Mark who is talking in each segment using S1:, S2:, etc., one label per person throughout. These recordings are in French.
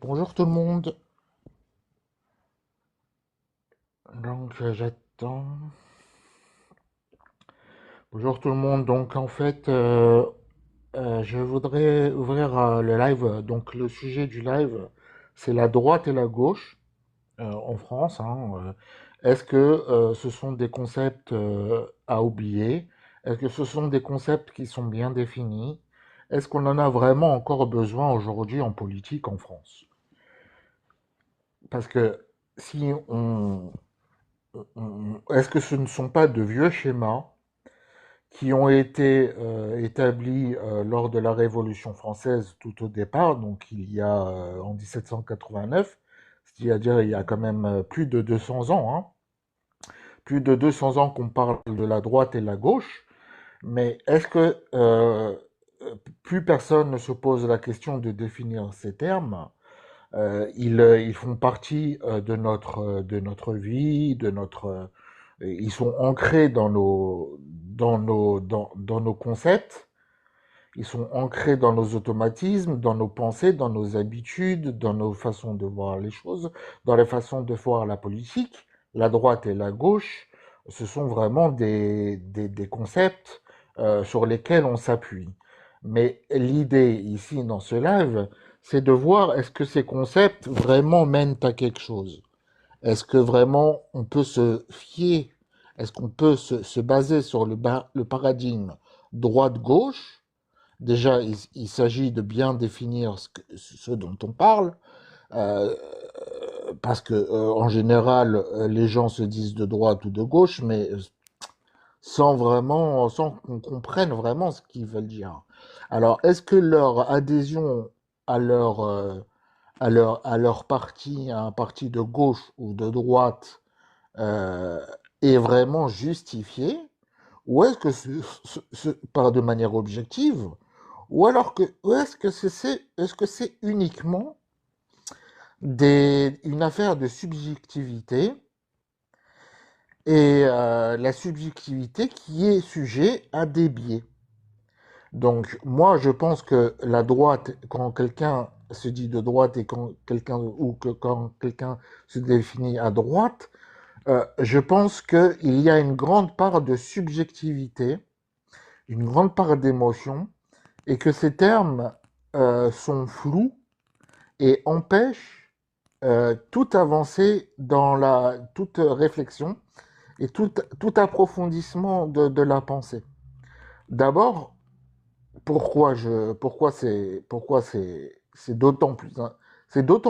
S1: Bonjour tout le monde. J'attends. Bonjour tout le monde. Je voudrais ouvrir le live. Donc le sujet du live, c'est la droite et la gauche en France, hein. Est-ce que ce sont des concepts à oublier? Est-ce que ce sont des concepts qui sont bien définis? Est-ce qu'on en a vraiment encore besoin aujourd'hui en politique en France? Parce que si est-ce que ce ne sont pas de vieux schémas qui ont été établis lors de la Révolution française tout au départ, donc il y a en 1789, c'est-à-dire il y a quand même plus de 200 ans, hein, plus de 200 ans qu'on parle de la droite et la gauche, mais est-ce que plus personne ne se pose la question de définir ces termes? Ils font partie de notre vie, ils sont ancrés dans nos concepts, ils sont ancrés dans nos automatismes, dans nos pensées, dans nos habitudes, dans nos façons de voir les choses, dans les façons de voir la politique. La droite et la gauche, ce sont vraiment des concepts sur lesquels on s'appuie. Mais l'idée ici dans ce live, c'est de voir est-ce que ces concepts vraiment mènent à quelque chose. Est-ce que vraiment on peut se fier, est-ce qu'on peut se baser sur le paradigme droite-gauche? Déjà, il s'agit de bien définir ce dont on parle, euh, parce que en général, les gens se disent de droite ou de gauche, mais sans qu'on comprenne vraiment ce qu'ils veulent dire. Alors, est-ce que leur adhésion à à leur parti, à un parti de gauche ou de droite, euh, est vraiment justifiée, ou est-ce que par de manière objective, ou est-ce que c'est uniquement une affaire de subjectivité et la subjectivité qui est sujet à des biais. Donc moi je pense que la droite, quand quelqu'un se dit de droite et quand quelqu'un se définit à droite, je pense qu'il y a une grande part de subjectivité, une grande part d'émotion, et que ces termes sont flous et empêchent toute avancée toute réflexion et tout approfondissement de la pensée. D'abord, c'est c'est d'autant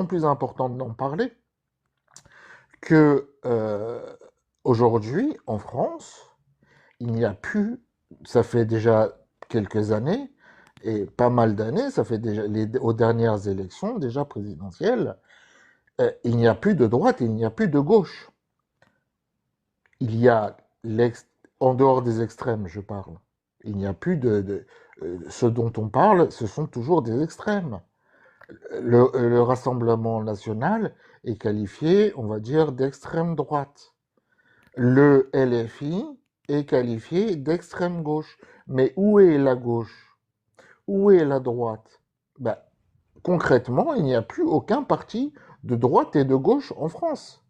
S1: plus important d'en parler que aujourd'hui, en France, il n'y a plus, ça fait déjà quelques années, et pas mal d'années, ça fait déjà aux dernières élections, déjà présidentielles, il n'y a plus de droite, il n'y a plus de gauche. Il y a en dehors des extrêmes, je parle. Il n'y a plus ce dont on parle, ce sont toujours des extrêmes. Le Rassemblement national est qualifié, on va dire, d'extrême droite. Le LFI est qualifié d'extrême gauche. Mais où est la gauche? Où est la droite? Ben, concrètement, il n'y a plus aucun parti de droite et de gauche en France.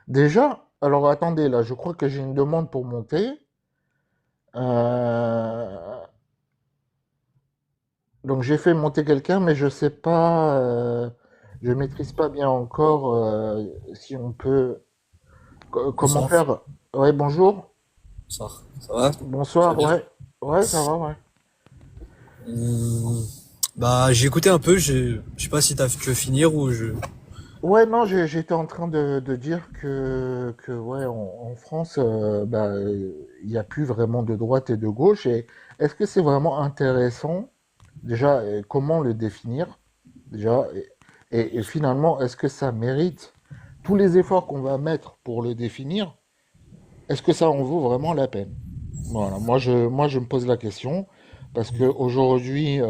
S1: Déjà, alors attendez, là, je crois que j'ai une demande pour monter. Euh, donc j'ai fait monter quelqu'un, mais je sais pas, je maîtrise pas bien encore si on peut, comment
S2: Bonsoir,
S1: faire. Ouais, bonjour,
S2: bonsoir. Ça va? Tu vas
S1: bonsoir,
S2: bien?
S1: ouais, ouais, ça va, ouais.
S2: Hum, Bah, j'ai écouté un peu, je sais pas si tu veux finir ou je.
S1: Ouais, non, j'étais en train de dire que ouais, en France, bah, il n'y a plus vraiment de droite et de gauche. Et est-ce que c'est vraiment intéressant, déjà, comment le définir, déjà, et finalement, est-ce que ça mérite tous les efforts qu'on va mettre pour le définir? Est-ce que ça en vaut vraiment la peine? Voilà, moi je me pose la question parce que aujourd'hui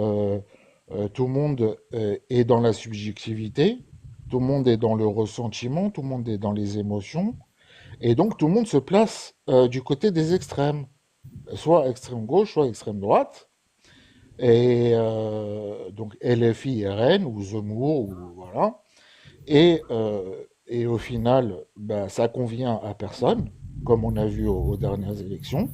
S1: tout le monde est dans la subjectivité, tout le monde est dans le ressentiment, tout le monde est dans les émotions, et donc tout le monde se place du côté des extrêmes, soit extrême gauche, soit extrême droite, et donc LFI, RN ou Zemmour, ou voilà. Et au final, bah, ça convient à personne, comme on a vu aux dernières élections.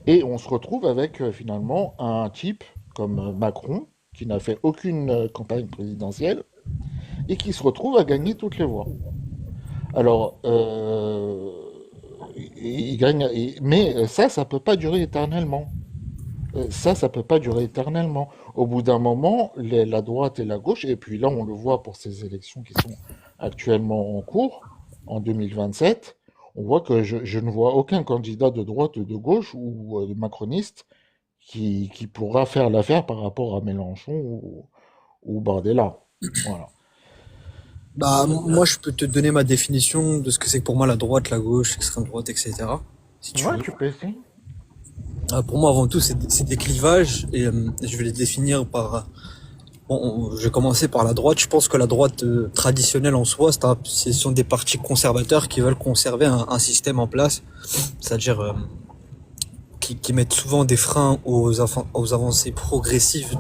S1: Et on se retrouve avec finalement un type comme Macron, qui n'a fait aucune campagne présidentielle, et qui se retrouve à gagner toutes les voix. Alors, il gagne, mais ça peut pas durer éternellement. Ça peut pas durer éternellement. Au bout d'un moment, la droite et la gauche, et puis là, on le voit pour ces élections qui sont actuellement en cours, en 2027, on voit que je ne vois aucun candidat de droite ou de gauche ou de macroniste qui pourra faire l'affaire par rapport à Mélenchon ou Bardella. Voilà.
S2: Bah, moi, je peux te donner ma définition de ce que c'est que pour moi la droite, la gauche, l'extrême droite, etc. Si tu
S1: Ouais,
S2: veux.
S1: tu peux essayer.
S2: Pour moi, avant tout, c'est des clivages et je vais les définir par. Bon, je vais commencer par la droite. Je pense que la droite traditionnelle en soi, ce sont des partis conservateurs qui veulent conserver un système en place, c'est-à-dire qui mettent souvent des freins aux avancées progressives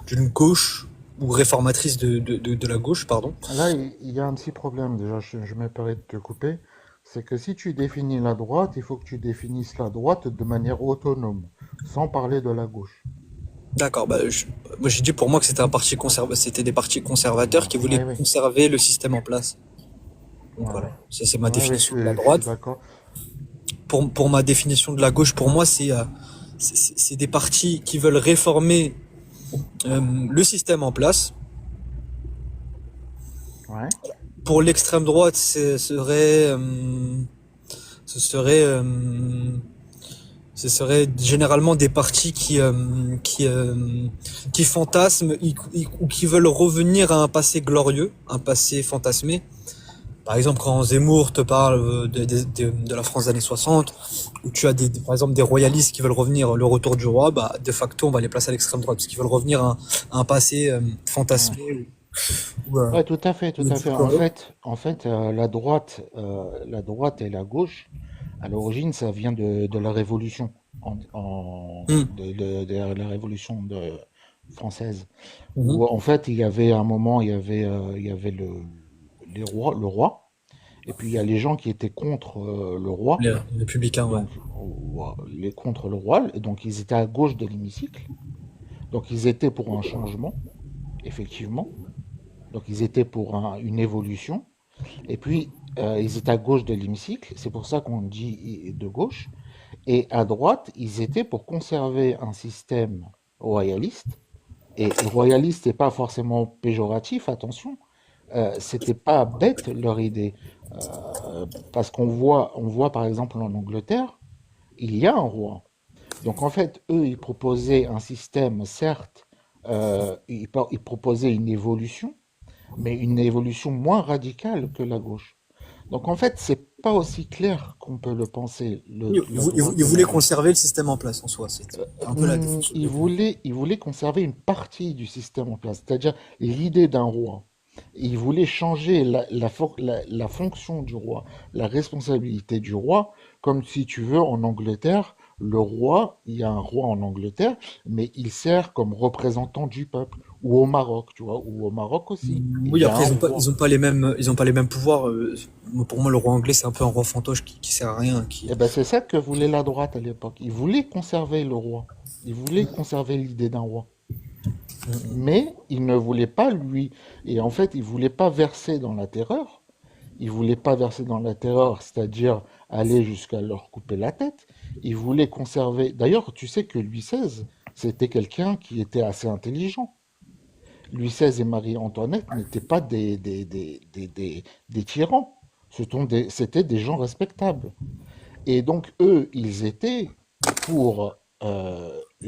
S2: d'une gauche ou réformatrice de la gauche, pardon.
S1: Là, il y a un petit problème déjà, je me permets de te couper. C'est que si tu définis la droite, il faut que tu définisses la droite de manière autonome, sans parler de la gauche.
S2: D'accord. Moi, j'ai dit pour moi que c'était des partis conservateurs qui voulaient
S1: Oui, oui.
S2: conserver le système en place. Donc
S1: Ouais,
S2: voilà,
S1: ouais.
S2: ça c'est ma
S1: Ouais, ouais,
S2: définition de la
S1: je suis
S2: droite.
S1: d'accord.
S2: Pour ma définition de la gauche, pour moi, c'est des partis qui veulent réformer le système en place.
S1: Ouais.
S2: Pour l'extrême droite, ce serait, euh, ce serait généralement des partis qui fantasment ou qui veulent revenir à un passé glorieux, un passé fantasmé. Par exemple, quand Zemmour te parle de la France des années 60, où tu as par exemple des royalistes qui veulent revenir le retour du roi, bah, de facto, on va les placer à l'extrême droite, parce qu'ils veulent revenir à un passé
S1: Ouais.
S2: fantasmé ou, euh,
S1: Ouais, tout à fait, tout
S2: ou
S1: à fait.
S2: édulcoré.
S1: La droite et la gauche, à l'origine, ça vient de la Révolution,
S2: Hmm.
S1: de la Révolution française,
S2: Mhm.
S1: où en fait, il y avait un moment, il y avait le roi, et puis il y a les gens qui étaient contre le roi,
S2: Les républicains, ouais.
S1: donc les contre le roi, et donc ils étaient à gauche de l'hémicycle, donc ils étaient pour un changement, effectivement, donc ils étaient pour une évolution. Et puis, ils étaient à gauche de l'hémicycle, c'est pour ça qu'on dit de gauche. Et à droite, ils étaient pour conserver un système royaliste. Et royaliste n'est pas forcément péjoratif, attention. C'était pas bête leur idée. Parce on voit par exemple en Angleterre, il y a un roi. Donc en fait, eux, ils proposaient un système, certes, ils proposaient une évolution, mais une évolution moins radicale que la gauche. Donc en fait, c'est pas aussi clair qu'on peut le penser, la droite
S2: Ils
S1: et la
S2: voulaient
S1: gauche.
S2: conserver le système en place en soi. C'est un peu la définition que je
S1: Il voulait conserver une partie du système en place, c'est-à-dire l'idée d'un roi. Il voulait changer la fonction du roi, la responsabilité du roi, comme si tu veux en Angleterre, le roi, il y a un roi en Angleterre, mais il sert comme représentant du peuple, ou au Maroc, tu vois, ou au Maroc aussi, il
S2: Oui,
S1: y a
S2: après
S1: un roi.
S2: ils ont pas les mêmes pouvoirs. Pour moi, le roi anglais, c'est un peu un roi fantoche qui sert à rien,
S1: Eh ben, c'est ça que voulait la droite à l'époque. Ils voulaient conserver le roi. Ils voulaient conserver l'idée d'un roi. Mais ils ne voulaient pas lui. Et en fait, ils voulaient pas verser dans la terreur. Ils voulaient pas verser dans la terreur, c'est-à-dire aller jusqu'à leur couper la tête. Ils voulaient conserver. D'ailleurs, tu sais que Louis XVI, c'était quelqu'un qui était assez intelligent. Louis XVI et Marie-Antoinette n'étaient pas des tyrans. C'était des gens respectables. Et donc, eux, ils étaient pour,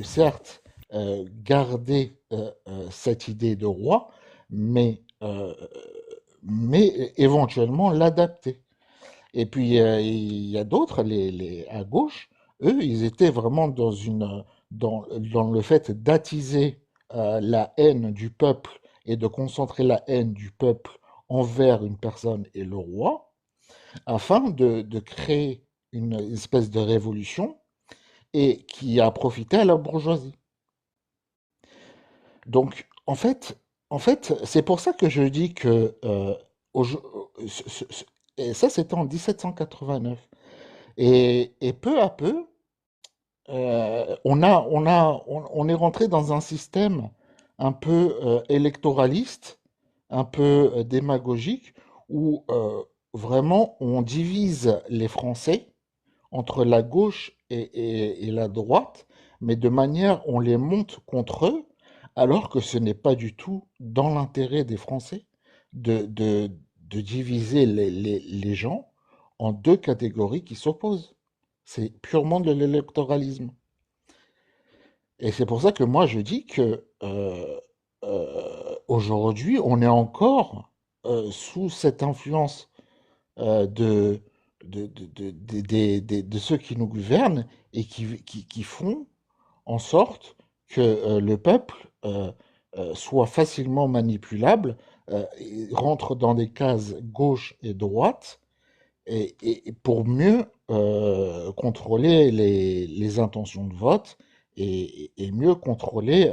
S1: certes, garder cette idée de roi, mais, euh, mais éventuellement l'adapter. Et puis, il y a d'autres, à gauche, eux, ils étaient vraiment dans le fait d'attiser la haine du peuple et de concentrer la haine du peuple envers une personne et le roi, afin de créer une espèce de révolution et qui a profité à la bourgeoisie. Donc, En fait, c'est pour ça que je dis que aujo- et ça c'était en 1789. Et peu à peu, on est rentré dans un système un peu électoraliste, un peu démagogique, où vraiment on divise les Français entre la gauche et la droite, mais de manière on les monte contre eux, alors que ce n'est pas du tout dans l'intérêt des Français de, de, de diviser les gens en deux catégories qui s'opposent. C'est purement de l'électoralisme. Et c'est pour ça que moi je dis que aujourd'hui on est encore sous cette influence de, de ceux qui nous gouvernent et qui font en sorte que le peuple soit facilement manipulable, et rentre dans des cases gauche et droite, et pour mieux contrôler les intentions de vote et mieux contrôler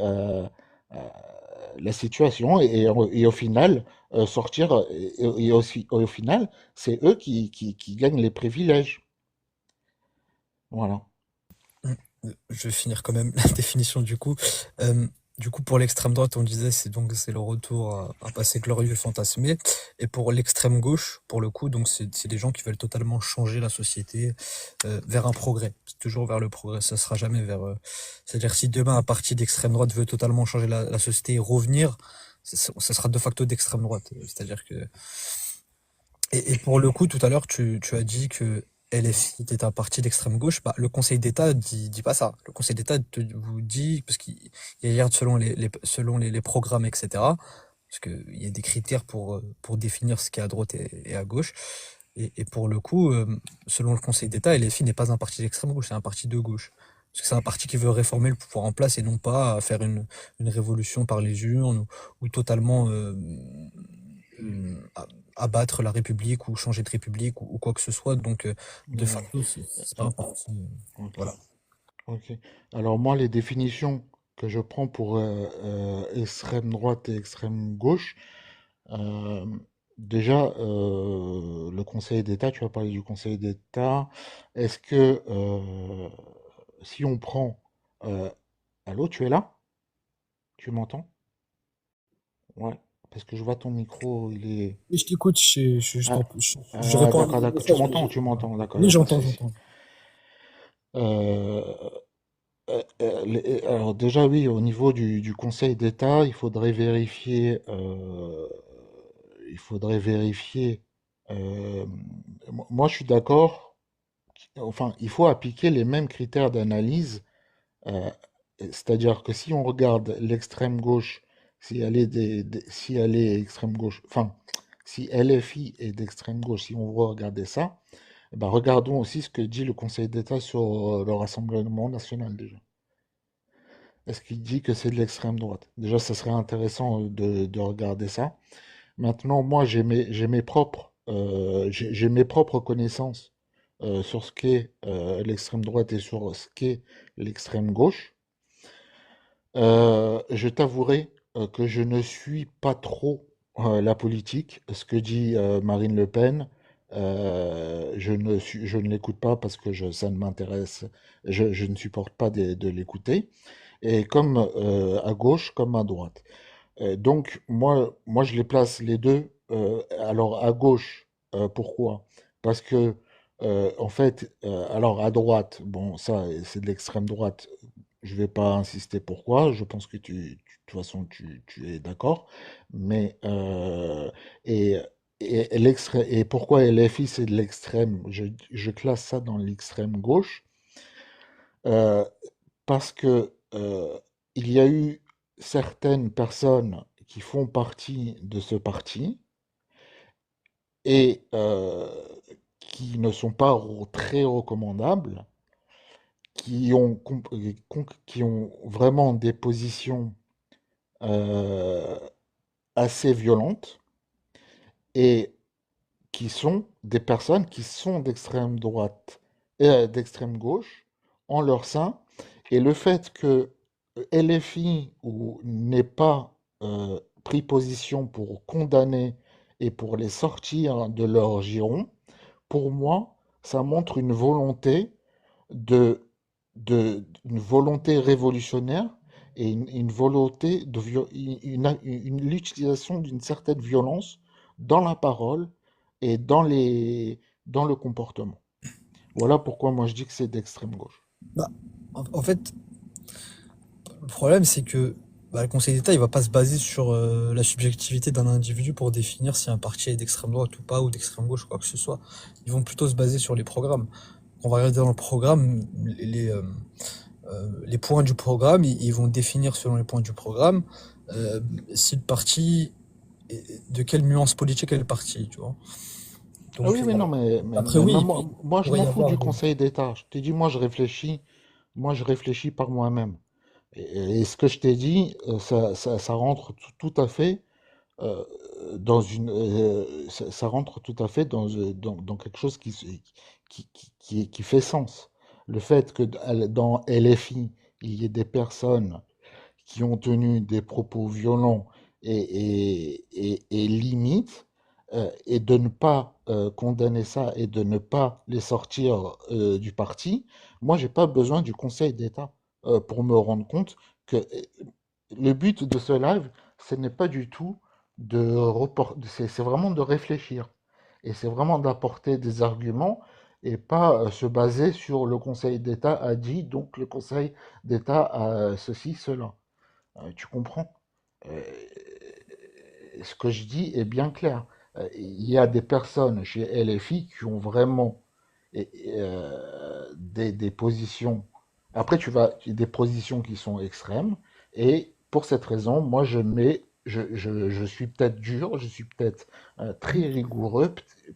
S1: la situation et au final sortir et aussi au final c'est eux qui gagnent les privilèges. Voilà.
S2: Je vais finir quand même la définition du coup. Euh, du coup, pour l'extrême droite, on disait c'est le retour à passé glorieux fantasmé. Et pour l'extrême gauche, pour le coup, donc c'est des gens qui veulent totalement changer la société vers un progrès. C'est toujours vers le progrès. Ça sera jamais vers. C'est-à-dire si demain un parti d'extrême droite veut totalement changer la société et revenir, ça sera de facto d'extrême droite. C'est-à-dire que et pour le coup, tout à l'heure, tu as dit que LFI était un parti d'extrême gauche. Bah, le Conseil d'État dit pas ça. Le Conseil d'État vous dit, parce qu'il regarde selon les programmes, etc. Parce qu'il y a des critères pour définir ce qui est à droite et à gauche. Et pour le coup, selon le Conseil d'État, LFI n'est pas un parti d'extrême gauche, c'est un parti de gauche. Parce que c'est un parti qui veut réformer le pouvoir en place et non pas faire une révolution par les urnes ou totalement abattre la République ou changer de République ou quoi que ce soit. Donc, de
S1: Ouais.
S2: facto, c'est pas un
S1: Euh,
S2: parti.
S1: ok.
S2: Voilà.
S1: Ok. Alors moi, les définitions que je prends pour extrême droite et extrême gauche, euh, déjà, le Conseil d'État, tu as parlé du Conseil d'État, est-ce que si on prend... euh, allô, tu es là? Tu m'entends? Ouais. Parce que je vois ton micro, il est...
S2: Et je t'écoute,
S1: Ah,
S2: je réponds à
S1: d'accord,
S2: votre
S1: d'accord. Tu
S2: message, mais
S1: m'entends, tu m'entends, d'accord, il
S2: oui,
S1: n'y a pas de
S2: j'entends,
S1: souci.
S2: j'entends.
S1: Euh, alors déjà oui, au niveau du Conseil d'État, il faudrait vérifier. euh, Moi, je suis d'accord. Enfin, il faut appliquer les mêmes critères d'analyse. euh, C'est-à-dire que si on regarde l'extrême gauche, si elle est extrême gauche, enfin, si LFI est d'extrême gauche, si on veut regarder ça, eh ben, regardons aussi ce que dit le Conseil d'État sur le Rassemblement national déjà. Est-ce qu'il dit que c'est de l'extrême droite? Déjà, ça serait intéressant de regarder ça. Maintenant, moi, j'ai mes propres connaissances sur ce qu'est l'extrême droite et sur ce qu'est l'extrême gauche. Je t'avouerai que je ne suis pas trop la politique. Ce que dit Marine Le Pen, je ne l'écoute pas parce que ça ne m'intéresse. Je ne supporte pas de l'écouter. Et comme à gauche comme à droite. Donc moi je les place les deux. Alors à gauche, pourquoi? Parce que en fait, alors à droite, bon ça c'est de l'extrême droite. Je vais pas insister pourquoi. Je pense que de toute façon tu es d'accord. Mais et et pourquoi LFI c'est de l'extrême? Je classe ça dans l'extrême gauche. Euh, Parce que il y a eu certaines personnes qui font partie de ce parti et qui ne sont pas très recommandables, qui ont vraiment des positions euh, assez violentes et qui sont des personnes qui sont d'extrême droite et d'extrême gauche en leur sein. Et le fait que LFI n'ait pas pris position pour condamner et pour les sortir de leur giron, pour moi, ça montre de, une volonté révolutionnaire et une volonté l'utilisation d'une certaine violence dans la parole et dans le comportement. Voilà pourquoi moi je dis que c'est d'extrême gauche.
S2: Bah, en fait, le problème, c'est que le Conseil d'État, il va pas se baser sur la subjectivité d'un individu pour définir si un parti est d'extrême droite ou pas, ou d'extrême gauche, quoi que ce soit. Ils vont plutôt se baser sur les programmes. On va regarder dans le programme les points du programme, ils vont définir selon les points du programme euh, si le parti, de quelle nuance politique est le parti, tu vois.
S1: Ah oui,
S2: Donc
S1: mais non,
S2: après,
S1: mais
S2: oui,
S1: moi,
S2: il
S1: je
S2: pourrait
S1: m'en
S2: y
S1: fous du
S2: avoir des...
S1: Conseil d'État. Je t'ai dit, moi je réfléchis par moi-même. Et ce que je t'ai dit, ça rentre tout à fait euh, ça rentre tout à fait dans quelque chose qui fait sens. Le fait que dans LFI, il y ait des personnes qui ont tenu des propos violents et limites, et de ne pas condamner ça et de ne pas les sortir du parti, moi, j'ai pas besoin du Conseil d'État pour me rendre compte que le but de ce live, ce n'est pas du tout c'est vraiment de réfléchir. Et c'est vraiment d'apporter des arguments et pas se baser sur le Conseil d'État a dit, donc le Conseil d'État a ceci, cela. Tu comprends? Euh, Ce que je dis est bien clair. Il y a des personnes chez LFI qui ont vraiment des positions. Après, des positions qui sont extrêmes. Et pour cette raison, moi, je suis peut-être dur, je suis peut-être très rigoureux.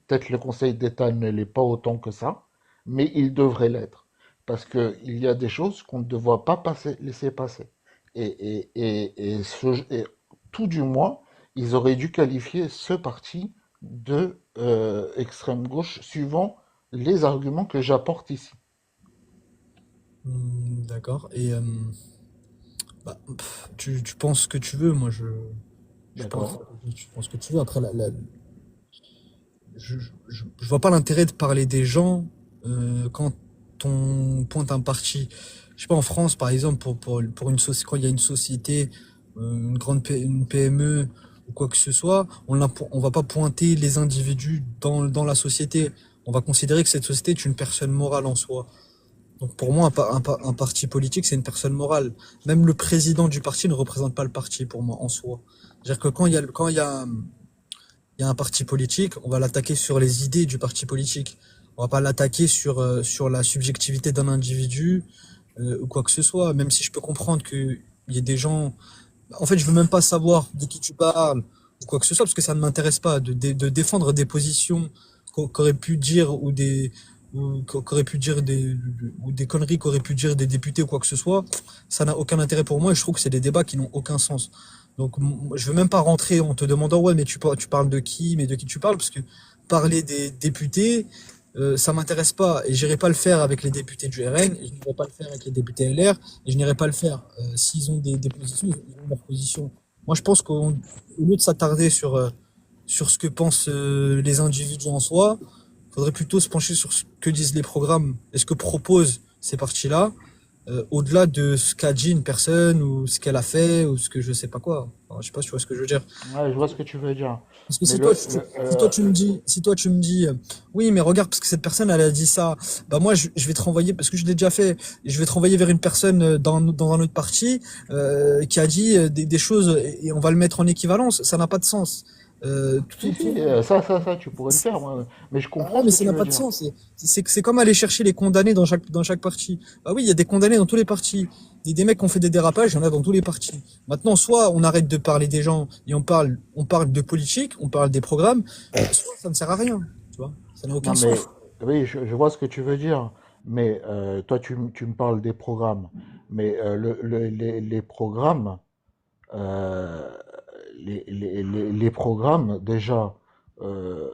S1: Peut-être le Conseil d'État ne l'est pas autant que ça, mais il devrait l'être. Parce qu'il y a des choses qu'on ne doit pas laisser passer. Et tout du moins, ils auraient dû qualifier ce parti de extrême gauche suivant les arguments que j'apporte ici.
S2: D'accord. Et tu penses ce que tu veux, moi je pense,
S1: D'accord?
S2: tu penses ce que tu veux. Après, je vois pas l'intérêt de parler des gens quand on pointe un parti. Je sais pas, en France, par exemple, pour quand il y a une société, une PME ou quoi que ce soit, on va pas pointer les individus dans la société. On va considérer que cette société est une personne morale en soi. Donc pour moi, un parti politique, c'est une personne morale. Même le président du parti ne représente pas le parti pour moi en soi. C'est-à-dire que il y a un parti politique, on va l'attaquer sur les idées du parti politique. On va pas l'attaquer sur la subjectivité d'un individu ou quoi que ce soit. Même si je peux comprendre qu'il y ait des gens. En fait, je veux même pas savoir de qui tu parles ou quoi que ce soit parce que ça ne m'intéresse pas de défendre des positions qu'aurait pu dire ou qu'aurait pu dire ou des conneries qu'auraient pu dire des députés ou quoi que ce soit. Ça n'a aucun intérêt pour moi et je trouve que c'est des débats qui n'ont aucun sens. Donc, je veux même pas rentrer en te demandant, ouais, mais tu parles de qui, mais de qui tu parles, parce que parler des députés, ça m'intéresse pas, et j'irai pas le faire avec les députés du RN, et je n'irai pas le faire avec les députés LR, et je n'irai pas le faire. S'ils ont des positions, ils ont leur position. Moi, je pense qu'au lieu de s'attarder sur ce que pensent les individus en soi, il faudrait plutôt se pencher sur ce que disent les programmes et ce que proposent ces partis-là, au-delà de ce qu'a dit une personne ou ce qu'elle a fait ou ce que je sais pas quoi. Enfin, je sais pas si tu vois ce que je veux dire.
S1: Ouais, je vois ce que tu veux dire.
S2: Parce que
S1: Mais
S2: si toi tu me dis, oui, mais regarde, parce que cette personne, elle a dit ça, bah moi, je vais te renvoyer, parce que je l'ai déjà fait, je vais te renvoyer vers une personne dans un autre parti, qui a dit des choses et on va le mettre en équivalence. Ça n'a pas de sens.
S1: si, si, ça, tu pourrais le faire, moi. Mais je
S2: Ah,
S1: comprends
S2: mais
S1: ce que
S2: ça
S1: tu
S2: n'a
S1: veux
S2: pas de
S1: dire.
S2: sens. C'est comme aller chercher les condamnés dans chaque parti. Bah oui, il y a des condamnés dans tous les partis. Des mecs qui ont fait des dérapages, il y en a dans tous les partis. Maintenant, soit on arrête de parler des gens et on parle de politique, on parle des programmes, soit ça ne sert à rien. Tu vois, ça n'a aucun
S1: Non,
S2: sens.
S1: mais oui, je vois ce que tu veux dire. Mais toi, tu me parles des programmes. Mais les programmes, euh, les programmes, déjà, euh,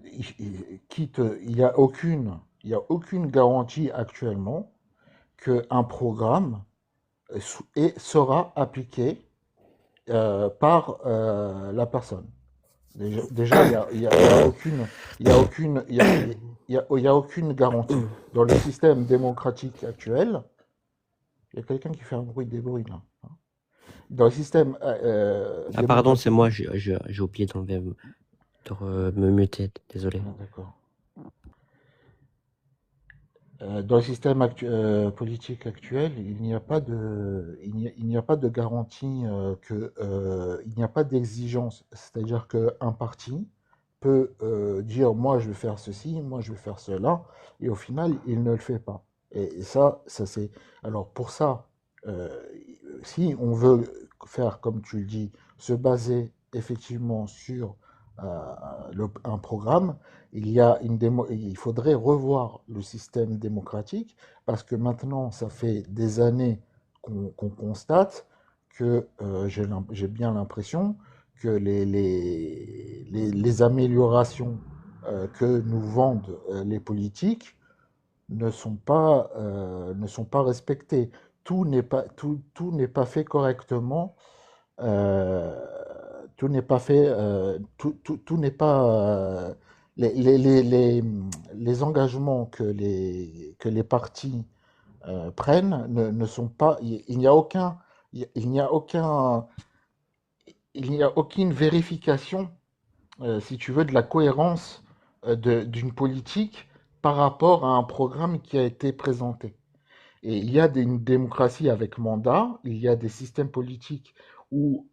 S1: il y a aucune garantie actuellement qu'un programme sera appliqué par la personne. Déjà, il y a aucune, il y a aucune, il y a aucune garantie. Dans le système démocratique actuel, il y a quelqu'un qui fait un des bruits là. Dans le système
S3: Ah, pardon, c'est
S1: démocratique,
S3: moi, j'ai oublié me muter, désolé.
S1: ah, d'accord. Dans le système politique actuel, il n'y a pas il n'y a pas de garantie il n'y a pas d'exigence. C'est-à-dire qu'un parti peut dire, moi je vais faire ceci, moi je vais faire cela, et au final, il ne le fait pas. Et ça c'est. Alors pour ça, euh, si on veut faire, comme tu le dis, se baser effectivement sur un programme, il faudrait revoir le système démocratique parce que maintenant, ça fait des années qu'on constate que j'ai bien l'impression que les améliorations que nous vendent les politiques ne sont pas respectées. Tout n'est pas fait correctement. euh, Tout n'est pas fait. Tout n'est pas. Les, les, les, les, les engagements que les partis prennent ne sont pas. Il n'y a aucun. Il n'y a aucun. Il n'y a aucune vérification, si tu veux, de la cohérence d'une politique par rapport à un programme qui a été présenté. Et il y a une démocratie avec mandat, il y a des systèmes politiques où,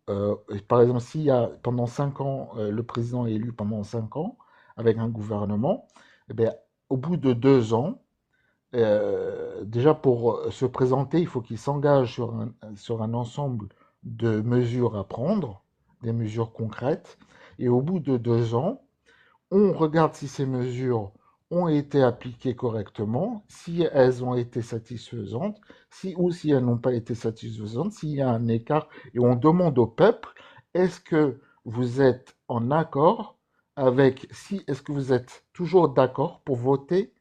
S1: par exemple, s'il y a pendant 5 ans, le président est élu pendant 5 ans avec un gouvernement, eh bien, au bout de 2 ans, déjà pour se présenter, il faut qu'il s'engage sur un ensemble de mesures à prendre, des mesures concrètes. Et au bout de 2 ans, on regarde si ces mesures ont été appliquées correctement, si elles ont été satisfaisantes, si elles n'ont pas été satisfaisantes, s'il y a un écart, et on demande au peuple, est-ce que vous êtes en accord est-ce que vous êtes toujours d'accord pour voter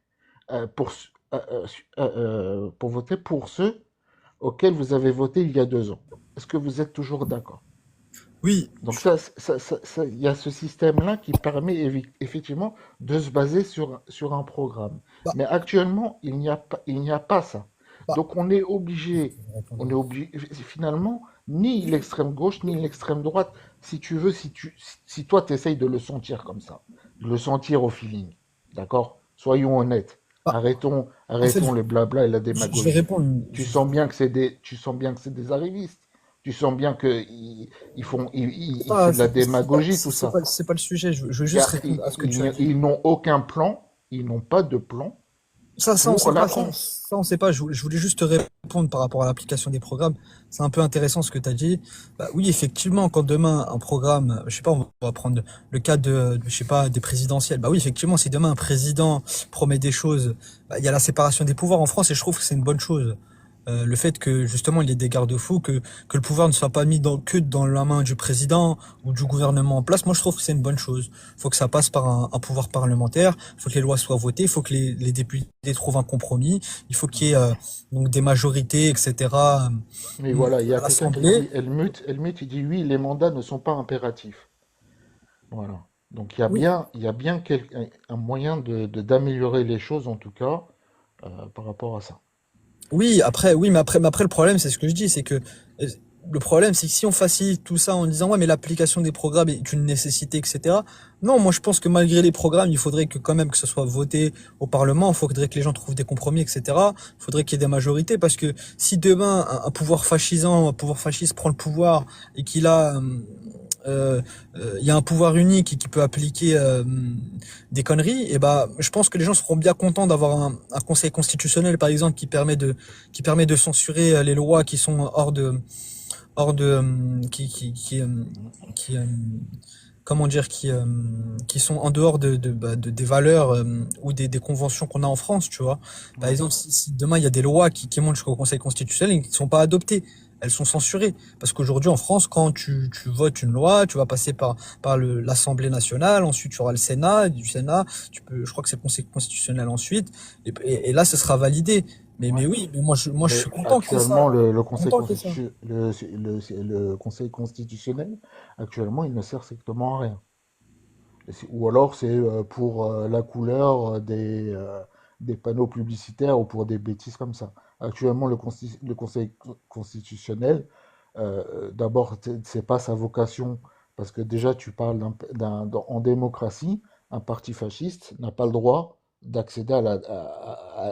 S1: euh, pour, pour voter pour ceux auxquels vous avez voté il y a 2 ans? Est-ce que vous êtes toujours d'accord?
S2: Oui,
S1: Donc il y a ce système-là qui permet effectivement de se baser sur un programme.
S2: bah,
S1: Mais actuellement, il n'y a pas ça.
S2: bah,
S1: Donc on est obligé, finalement, ni l'extrême gauche, ni l'extrême droite, si tu veux, si toi tu essayes de le sentir comme ça, de le sentir au feeling, d'accord? Soyons honnêtes.
S2: bah, en fait,
S1: Arrêtons le blabla et la
S2: je vais
S1: démagogie.
S2: répondre.
S1: Tu sens bien que c'est des arrivistes. Tu sens bien
S2: Ah,
S1: fait de la démagogie, tout ça.
S2: c'est pas le sujet. Je veux
S1: Il y
S2: juste
S1: a-
S2: répondre à ce que tu as dit.
S1: ils n'ont aucun plan, ils n'ont pas de plan
S2: Ça, on
S1: pour
S2: sait
S1: la
S2: pas.
S1: France.
S2: Ça, on sait pas. Je voulais juste te répondre par rapport à l'application des programmes. C'est un peu intéressant ce que tu as dit. Bah, oui, effectivement, quand demain un programme, je sais pas, on va prendre le cas je sais pas, des présidentielles. Bah oui, effectivement, si demain un président promet des choses, bah, il y a la séparation des pouvoirs en France et je trouve que c'est une bonne chose. Le fait que justement il y ait des garde-fous, que le pouvoir ne soit pas mis que dans la main du président ou du gouvernement en place, moi je trouve que c'est une bonne chose. Il faut que ça passe par un pouvoir parlementaire, il faut que les lois soient votées, il faut que les députés trouvent un compromis, il faut qu'il y ait donc des majorités, etc.
S1: Mais voilà, il y
S2: À
S1: a quelqu'un qui
S2: l'Assemblée.
S1: dit, Helmut, il dit oui, les mandats ne sont pas impératifs. Voilà. Donc
S2: Oui,
S1: il y a bien un moyen d'améliorer les choses, en tout cas, par rapport à ça.
S2: oui, mais après le problème, c'est ce que je dis, c'est que euh, le problème, c'est que si on facilite tout ça en disant ouais, mais l'application des programmes est une nécessité, etc. Non, moi je pense que malgré les programmes, il faudrait que quand même que ce soit voté au Parlement, il faudrait que les gens trouvent des compromis, etc. Il faudrait qu'il y ait des majorités, parce que si demain un pouvoir fascisant, un pouvoir fasciste prend le pouvoir et qu'il a il y a un pouvoir unique qui peut appliquer des conneries, et bah, je pense que les gens seront bien contents d'avoir un conseil constitutionnel, par exemple, qui permet de censurer les lois qui sont hors de, qui, comment dire, qui sont en dehors des valeurs ou des conventions qu'on a en France, tu vois. Par
S1: Ouais.
S2: exemple, si demain il y a des lois qui montent jusqu'au Conseil constitutionnel et qui ne sont pas adoptées, elles sont censurées. Parce qu'aujourd'hui, en France, quand tu votes une loi, tu vas passer par l'Assemblée nationale, ensuite tu auras le Sénat, et du Sénat, je crois que c'est le Conseil constitutionnel ensuite, et là, ce sera validé. Mais
S1: Ouais.
S2: oui, mais moi, je suis
S1: Mais
S2: content que c'est ça.
S1: actuellement, le Conseil
S2: Content que c'est ça.
S1: le Conseil constitutionnel, actuellement, il ne sert strictement à rien. Ou alors c'est pour la couleur des panneaux publicitaires ou pour des bêtises comme ça. Actuellement, le Conseil constitutionnel, d'abord, c'est pas sa vocation, parce que déjà, tu parles en démocratie, un parti fasciste n'a pas le droit d'accéder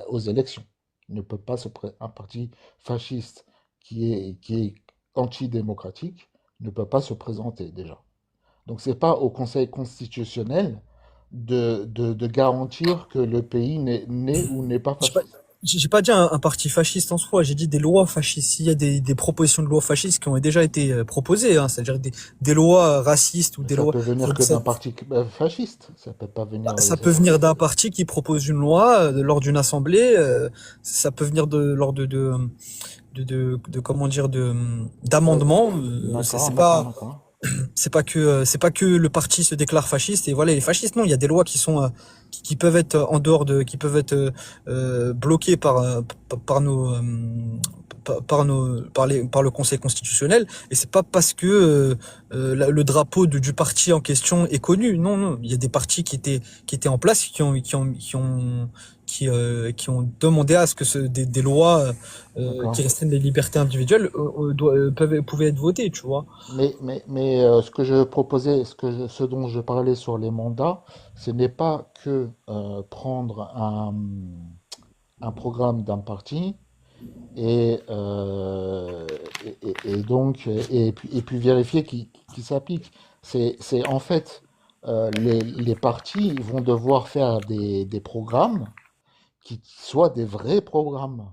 S1: aux élections. Il ne peut pas un parti fasciste qui est antidémocratique ne peut pas se présenter déjà. Donc c'est pas au Conseil constitutionnel de garantir que le pays n'est ou n'est pas
S2: J'ai pas,
S1: fasciste.
S2: j'ai pas dit un parti fasciste en soi, j'ai dit des lois fascistes. S'il y a des propositions de lois fascistes qui ont déjà été proposées, hein, c'est-à-dire des lois racistes ou
S1: Mais
S2: des
S1: ça
S2: lois,
S1: peut venir que d'un parti fasciste. Ça peut pas venir
S2: ça
S1: ça-
S2: peut venir d'un parti qui propose une loi lors d'une assemblée, ça peut venir lors comment dire,
S1: euh,
S2: d'amendements.
S1: D'accord, d'accord, d'accord.
S2: C'est pas que le parti se déclare fasciste et voilà, il est fasciste. Non, il y a des lois qui sont qui peuvent être en dehors qui peuvent être bloquées par nos par le Conseil constitutionnel, et c'est pas parce que le drapeau du parti en question est connu. Non, non, il y a des partis qui étaient en place, qui ont demandé à ce que des lois qui
S1: D'accord.
S2: restreignent les libertés individuelles pouvaient être votées, tu vois.
S1: Mais ce que je proposais, ce dont je parlais sur les mandats, ce n'est pas que prendre un programme d'un parti et, et donc et puis vérifier qu'il s'applique. C'est en fait les partis vont devoir faire des programmes qui soient des vrais programmes,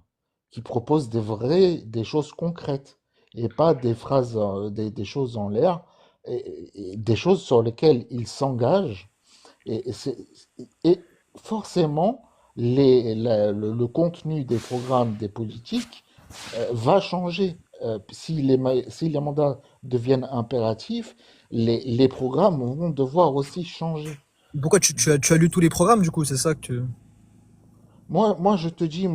S1: qui proposent des choses concrètes et pas des phrases, des choses en l'air, et des choses sur lesquelles ils s'engagent. Et, et forcément, le contenu des programmes des politiques va changer. Si les mandats deviennent impératifs, les programmes vont devoir aussi changer.
S2: Pourquoi tu as lu tous les programmes du coup, c'est ça que tu...
S1: Moi, je te dis,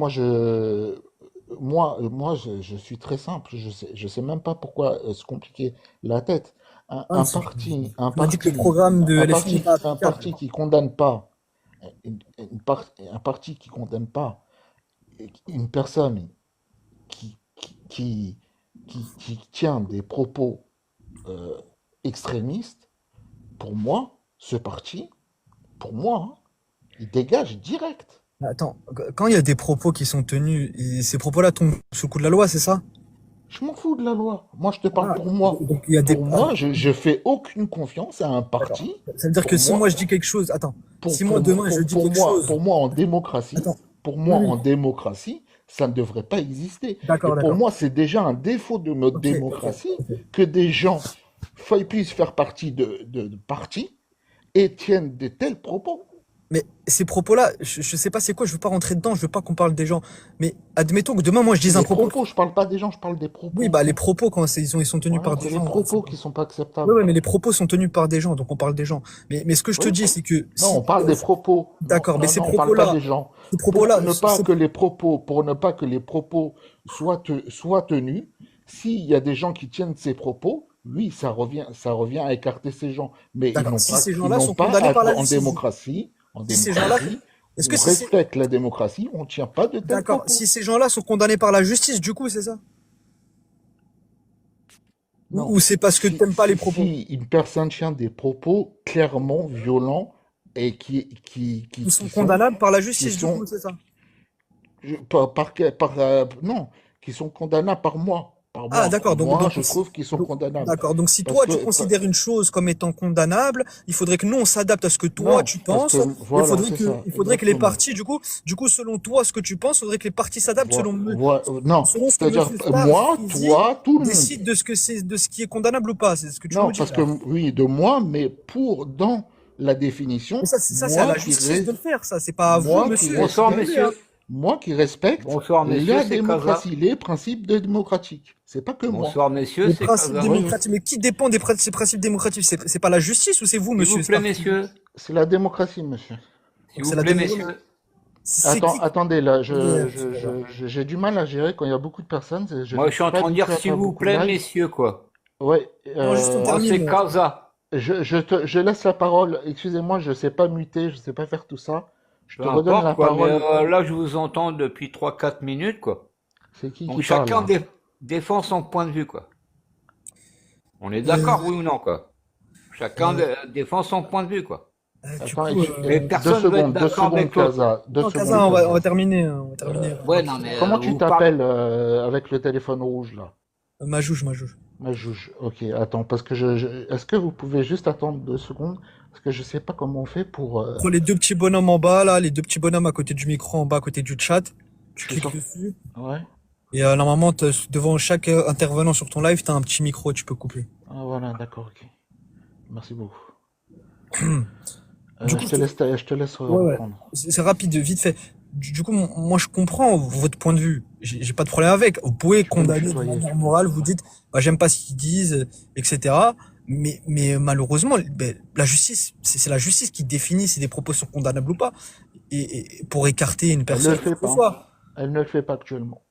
S1: je suis très simple. Je sais même pas pourquoi se compliquer la tête. Un,
S2: Ah,
S1: un parti, un
S2: tu m'as dit que le
S1: parti,
S2: programme de LFI n'est pas
S1: un
S2: applicable.
S1: parti qui condamne pas, un parti qui condamne pas une personne qui, qui, qui tient des propos euh, extrémistes, pour moi, ce parti, pour moi, hein, il dégage direct.
S2: Attends, quand il y a des propos qui sont tenus, et ces propos-là tombent sous le coup de la loi, c'est ça?
S1: Je m'en fous de la loi. Moi, je te parle
S2: Ah,
S1: pour moi.
S2: donc il y a des...
S1: Pour
S2: ah,
S1: moi, je fais aucune confiance à un
S2: d'accord.
S1: parti.
S2: Ça veut dire que
S1: Pour
S2: si moi
S1: moi,
S2: je dis quelque chose, attends, si moi demain je dis quelque chose,
S1: pour moi en démocratie,
S2: attends, oui, oui,
S1: ça ne devrait pas exister. Et
S2: d'accord,
S1: pour
S2: d'accord.
S1: moi, c'est déjà un défaut de notre
S2: Ok, ok,
S1: démocratie
S2: ok.
S1: que des gens puissent faire partie de partis et tiennent de tels propos.
S2: Mais ces propos-là, je sais pas c'est quoi, je veux pas rentrer dedans, je veux pas qu'on parle des gens. Mais admettons que demain moi je dise un
S1: Les
S2: propos.
S1: propos, je parle pas des gens, je parle des
S2: Oui,
S1: propos.
S2: bah les propos quand ils sont tenus par
S1: Voilà,
S2: des
S1: c'est les
S2: gens.
S1: propos qui sont pas
S2: Ouais,
S1: acceptables.
S2: ouais, mais les propos sont tenus par des gens, donc on parle des gens. Mais ce que je te
S1: Oui.
S2: dis, c'est que
S1: Non,
S2: si,
S1: on parle des propos. Non,
S2: d'accord, mais
S1: non, non, on parle pas des gens.
S2: ces propos-là,
S1: Pour ne pas que les propos soient tenus, s'il y a des gens qui tiennent ces propos, oui, ça revient à écarter ces gens. Mais
S2: d'accord, si ces
S1: ils
S2: gens-là
S1: n'ont
S2: sont
S1: pas
S2: condamnés par la justice,
S1: en
S2: si ces gens-là,
S1: démocratie,
S2: est-ce que
S1: on
S2: si c'est,
S1: respecte la démocratie, on ne tient pas de tels
S2: d'accord,
S1: propos.
S2: si ces gens-là sont condamnés par la justice, du coup, c'est ça?
S1: Non.
S2: Ou c'est parce que t'aimes pas les propos?
S1: Si une personne tient des propos clairement violents et
S2: Ils sont condamnables par la
S1: qui
S2: justice, du coup,
S1: sont
S2: c'est ça?
S1: non, qui sont condamnables par moi. Par
S2: Ah,
S1: moi.
S2: d'accord.
S1: Moi, je trouve qu'ils sont
S2: Donc,
S1: condamnables.
S2: d'accord. Donc, si
S1: Parce
S2: toi, tu
S1: que,
S2: considères une chose comme étant condamnable, il faudrait que nous, on s'adapte à ce que toi,
S1: non,
S2: tu
S1: parce que,
S2: penses.
S1: voilà, c'est ça,
S2: Il faudrait que les
S1: exactement.
S2: partis, du coup, selon toi, ce que tu penses, il faudrait que les partis s'adaptent
S1: Non,
S2: selon ce que
S1: c'est-à-dire,
S2: Monsieur Star
S1: moi,
S2: dit,
S1: toi, tout le monde.
S2: décide de ce qui est condamnable ou pas. C'est ce que tu nous
S1: Non,
S2: dis,
S1: parce que,
S2: là.
S1: oui, de moi, mais dans la
S2: Mais
S1: définition,
S2: ça, c'est à la justice de le faire, ça. C'est pas à vous,
S1: moi qui
S2: monsieur. Je suis
S4: Bonsoir,
S1: respecte,
S2: désolé, hein.
S4: messieurs.
S1: Moi qui respecte
S4: Bonsoir, messieurs,
S1: la
S4: c'est Kaza.
S1: démocratie, les principes démocratiques. C'est pas que moi.
S4: Bonsoir, messieurs,
S2: Les
S4: c'est
S2: principes
S4: Kaza.
S2: démocratiques, mais qui dépend ces principes démocratiques? C'est pas la justice ou c'est vous,
S4: S'il
S2: monsieur?
S4: vous plaît, messieurs.
S1: C'est la démocratie, monsieur.
S4: S'il
S2: C'est
S4: vous
S2: la
S4: plaît,
S2: démocratie.
S4: messieurs.
S2: C'est qui?
S1: Attendez, là,
S2: Merde.
S1: j'ai du mal à gérer quand il y a beaucoup de personnes.
S4: Moi, je suis en train de dire
S1: habitué à
S4: s'il
S1: faire
S4: vous
S1: beaucoup de
S4: plaît,
S1: live.
S4: messieurs, quoi.
S1: Ouais,
S2: Non, juste on
S4: Moi,
S2: termine.
S4: c'est Kaza.
S1: je laisse la parole. Excusez-moi, je sais pas muter, je sais pas faire tout ça. Je
S4: Peu
S1: te redonne la
S4: importe, quoi. Mais
S1: parole.
S4: là, je vous entends depuis 3-4 minutes, quoi.
S1: C'est qui
S4: Donc,
S1: parle
S4: chacun
S1: là?
S4: défend son point de vue, quoi. On est d'accord, oui ou non, quoi? Chacun défend son point de vue, quoi.
S2: Du
S1: Attends,
S2: coup,
S4: Mais
S1: deux
S4: personne ne va être
S1: secondes, deux
S4: d'accord
S1: secondes,
S4: avec l'autre.
S1: Casa. Deux
S2: non,
S1: secondes,
S2: Kazan, on va
S1: Casa.
S2: terminer. On va terminer.
S4: Ouais, non, mais
S1: Comment tu
S4: vous parlez.
S1: t'appelles avec le téléphone rouge là?
S2: Majouge.
S1: Ma juge. Ok, attends, parce que est-ce que vous pouvez juste attendre 2 secondes? Parce que je sais pas comment on fait pour.
S2: Prends les deux petits bonhommes en bas, là, les deux petits bonhommes à côté du micro, en bas, à côté du chat. Tu
S1: C'est
S2: cliques
S1: sur-
S2: dessus.
S1: Ouais.
S2: Et normalement, devant chaque intervenant sur ton live, t'as un petit micro et tu peux couper.
S1: Ah voilà, d'accord, ok. Merci beaucoup.
S2: Du coup,
S1: je te laisse
S2: ouais.
S1: reprendre.
S2: C'est rapide, vite fait. Du coup, moi, je comprends votre point de vue. J'ai pas de problème avec. Vous pouvez
S1: Tu peux me
S2: condamner de
S1: tutoyer,
S2: manière morale. Vous dites, bah, j'aime pas ce qu'ils disent, etc. Mais malheureusement, ben, la justice, c'est la justice qui définit si des propos sont condamnables ou pas. Et pour écarter une
S1: Elle ne
S2: personne,
S1: le fait
S2: quelquefois.
S1: pas. Elle ne le fait pas actuellement.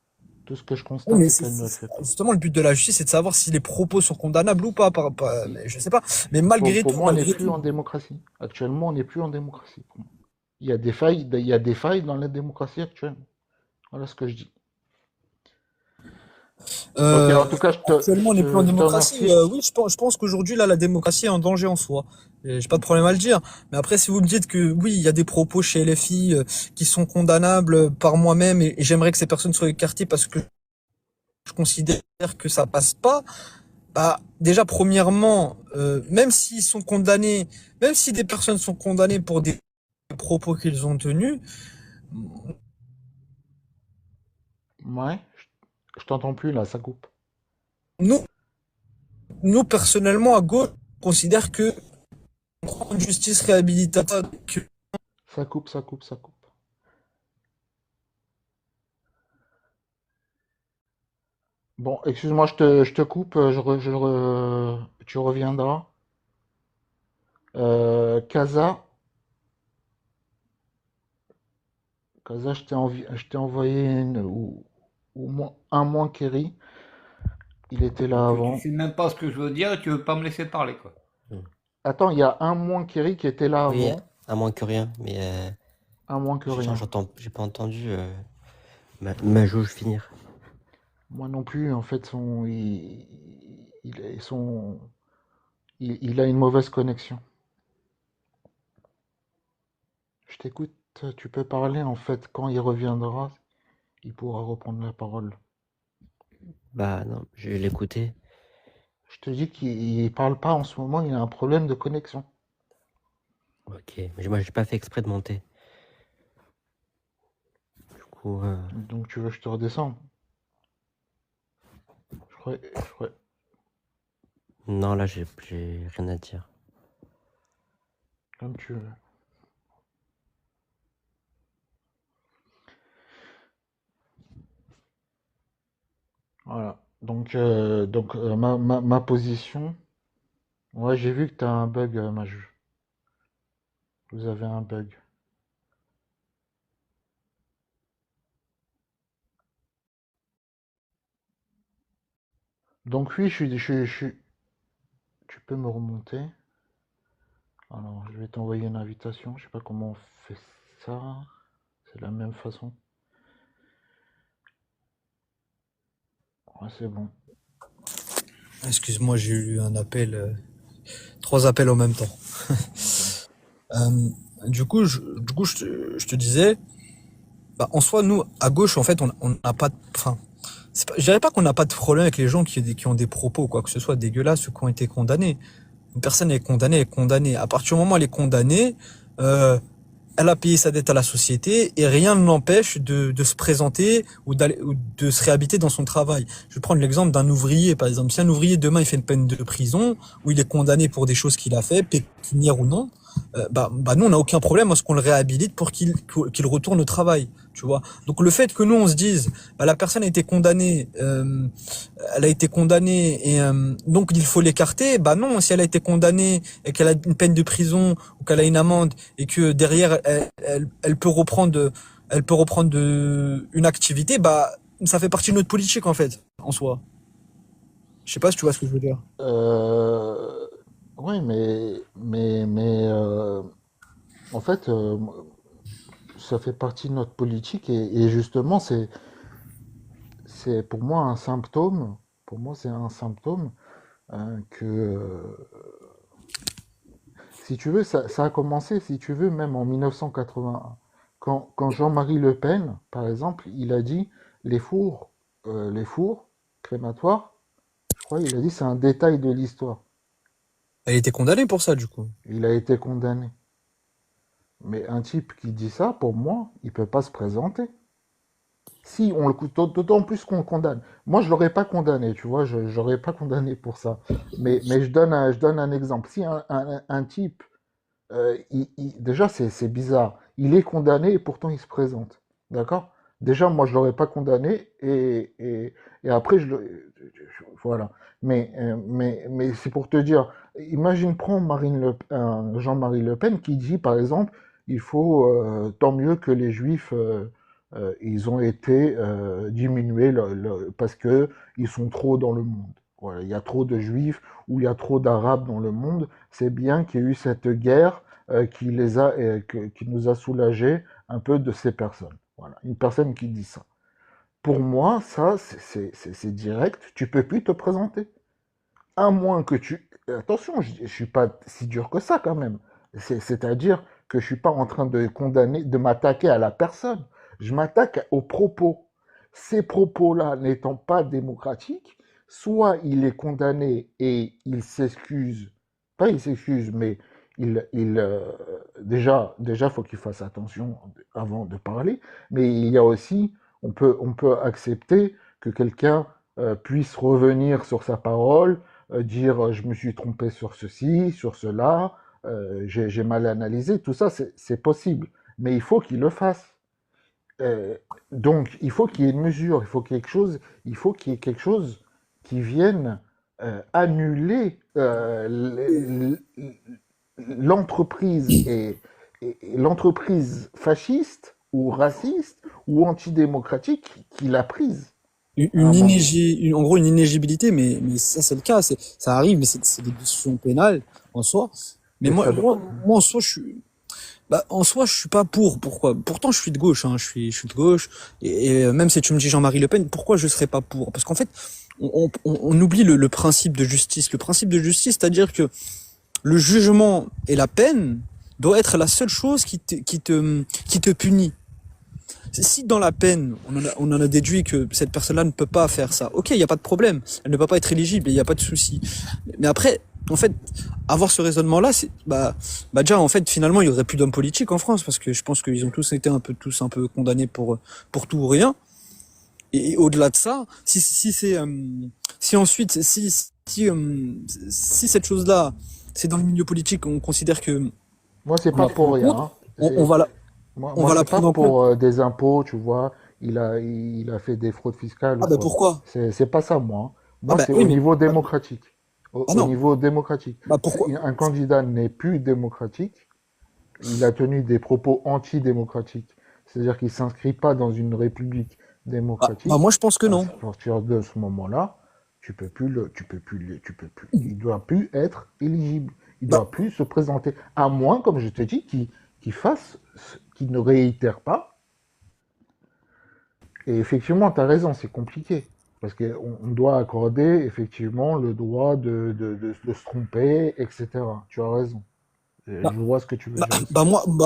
S1: Tout ce que je
S2: Oui,
S1: constate,
S2: mais
S1: c'est qu'elle ne le fait pas.
S2: justement, le but de la justice, c'est de savoir si les propos sont condamnables ou pas. Mais je sais pas. Mais malgré
S1: Pour
S2: tout,
S1: moi, on n'est
S2: malgré
S1: plus
S2: tout.
S1: en démocratie. Actuellement, on n'est plus en démocratie. Pour moi. Il y a des failles dans la démocratie actuelle. Voilà ce que je dis. Ok, en tout cas,
S2: Actuellement, on n'est plus en
S1: je te
S2: démocratie.
S1: remercie.
S2: Oui, je pense qu'aujourd'hui, là, la démocratie est en danger en soi. Et j'ai pas de problème à le dire. Mais après, si vous me dites que oui, il y a des propos chez LFI qui sont condamnables par moi-même et j'aimerais que ces personnes soient écartées parce que je considère que ça passe pas, bah, déjà, premièrement, même s'ils sont condamnés, même si des personnes sont condamnées pour des propos qu'ils ont tenus,
S1: Ouais, je t'entends plus là, ça coupe.
S2: nous, nous, personnellement, à gauche, on considère que une justice réhabilitative, que
S1: Ça coupe, ça coupe, ça coupe. Bon, excuse-moi, je te coupe, tu reviendras. Casa, Casa, je t'ai envoyé un moins Kerry. Il était là
S4: Tu
S1: avant.
S4: sais même pas ce que je veux dire et tu veux pas me laisser parler, quoi.
S1: Attends, il y a un moins Kerry qui était là
S3: Oui,
S1: avant.
S3: à moins que rien, mais
S1: Un moins que rien.
S3: j'ai pas entendu ma jauge finir.
S1: Moi non plus, en fait, il a une mauvaise connexion. Je t'écoute, tu peux parler, en fait, quand il reviendra, il pourra reprendre la parole.
S3: Bah non, je vais l'écouter.
S1: Je te dis qu'il parle pas en ce moment, il a un problème de connexion.
S3: Ok, mais moi j'ai pas fait exprès de monter. Du coup,
S1: Donc tu veux que je te redescende? Je crois.
S3: non, là j'ai rien à dire.
S1: Comme tu veux. Voilà. Donc ma position. Ouais, j'ai vu que tu as un bug, Maju. Vous avez un bug. Donc oui, tu peux me remonter. Alors, je vais t'envoyer une invitation. Je sais pas comment on fait ça. C'est la même façon. Ouais, c'est bon.
S2: excuse-moi, j'ai eu un appel, 3 appels en même temps. Du coup, je te disais, bah, en soi, nous, à gauche, en fait, on n'a pas enfin, je dirais pas qu'on n'a pas de problème avec les gens qui ont des propos, quoi que ce soit dégueulasse ou qui ont été condamnés. Une personne est condamnée, elle est condamnée. À partir du moment où elle est condamnée, elle a payé sa dette à la société et rien ne l'empêche de se présenter ou de se réhabiliter dans son travail. Je vais prendre l'exemple d'un ouvrier, par exemple. Si un ouvrier, demain, il fait une peine de prison, où il est condamné pour des choses qu'il a fait, pécuniaires ou non, bah, nous, on n'a aucun problème à ce qu'on le réhabilite pour qu'il retourne au travail. tu vois. Donc le fait que nous on se dise, bah, la personne a été condamnée, elle a été condamnée et donc il faut l'écarter, bah non, si elle a été condamnée et qu'elle a une peine de prison ou qu'elle a une amende et que derrière elle peut reprendre une activité, bah ça fait partie de notre politique en fait, en soi. Je sais pas si tu vois ce que je veux dire.
S1: Euh, oui, mais en fait, ça fait partie de notre politique et justement, c'est pour moi un symptôme. Pour moi, c'est un symptôme que, si tu veux, ça a commencé, si tu veux, même en 1981. Quand Jean-Marie Le Pen, par exemple, il a dit les fours crématoires, je crois, il a dit c'est un détail de l'histoire.
S2: Elle a été condamnée pour ça du coup.
S1: Il a été condamné. Mais un type qui dit ça, pour moi, il peut pas se présenter. Si, on le, d'autant plus qu'on le condamne. Moi, je l'aurais pas condamné, tu vois, je l'aurais pas condamné pour ça. Mais je donne un exemple. Si un type, déjà, c'est bizarre. Il est condamné et pourtant il se présente. D'accord? Déjà, moi, je l'aurais pas condamné et après, voilà. Mais c'est pour te dire, imagine, prends Jean-Marie Le Pen qui dit, par exemple, il faut, tant mieux que les Juifs, ils ont été diminués parce que ils sont trop dans le monde. Voilà, il y a trop de Juifs ou il y a trop d'Arabes dans le monde. C'est bien qu'il y ait eu cette guerre qui nous a soulagés un peu de ces personnes. Voilà, une personne qui dit ça. Pour moi, ça, c'est direct. Tu peux plus te présenter. À moins que tu... Attention, je suis pas si dur que ça quand même. C'est-à-dire que je suis pas en train de condamner, de m'attaquer à la personne. Je m'attaque aux propos. Ces propos-là n'étant pas démocratiques, soit il est condamné et il s'excuse, pas il s'excuse, mais déjà, faut qu'il fasse attention avant de parler. Mais il y a aussi, on peut accepter que quelqu'un puisse revenir sur sa parole, dire je me suis trompé sur ceci, sur cela, j'ai mal analysé, tout ça c'est possible, mais il faut qu'il le fasse. Donc il faut qu'il y ait une mesure, il faut qu'il y ait quelque chose qui vienne annuler l'entreprise et l'entreprise fasciste ou raciste ou antidémocratique qui l'a prise à un moment.
S2: En gros une inéligibilité, mais ça c'est le cas, ça arrive, mais c'est des décisions pénales en soi. Mais
S1: Et ça,
S2: moi en soi en soi je suis pas pour. Pourquoi? Pourtant je suis de gauche, hein, je suis de gauche. Et même si tu me dis Jean-Marie Le Pen, pourquoi je serais pas pour? Parce qu'en fait on oublie le principe de justice. Le principe de justice, c'est-à-dire que le jugement et la peine doit être la seule chose qui te punit. Si dans la peine, on en a déduit que cette personne-là ne peut pas faire ça, ok, il n'y a pas de problème, elle ne peut pas être éligible, il n'y a pas de souci. Mais après, en fait, avoir ce raisonnement-là, déjà, en fait, finalement, il y aurait plus d'hommes politiques en France, parce que je pense qu'ils ont tous été tous un peu condamnés pour tout ou rien. Et au-delà de ça, si ensuite, si cette chose-là, c'est dans le milieu politique, on considère que
S1: moi, c'est
S2: on la
S1: pas
S2: prend
S1: pour
S2: en
S1: rien,
S2: compte,
S1: hein.
S2: on va on va
S1: Moi,
S2: la
S1: c'est pas
S2: prendre en compte.
S1: pour des impôts, tu vois. Il a fait des fraudes fiscales ou
S2: Ah ben
S1: quoi.
S2: pourquoi?
S1: C'est pas ça, moi, hein.
S2: Ah
S1: Moi,
S2: ben
S1: c'est
S2: oui,
S1: au
S2: mais
S1: niveau démocratique.
S2: ah
S1: Au
S2: non.
S1: niveau démocratique.
S2: Bah pourquoi?
S1: Un candidat n'est plus démocratique. Il a tenu des propos antidémocratiques. C'est-à-dire qu'il s'inscrit pas dans une république
S2: Moi
S1: démocratique.
S2: je pense que
S1: À
S2: non.
S1: partir de ce moment-là, tu peux plus. Il doit plus être éligible. Il
S2: Bah,
S1: doit plus se présenter. À moins, comme je te dis, qu'il ne réitère pas. Et effectivement, tu as raison, c'est compliqué. Parce qu'on doit accorder effectivement le droit de se tromper, etc. Tu as raison.
S2: bah,
S1: Je vois ce que tu veux dire aussi.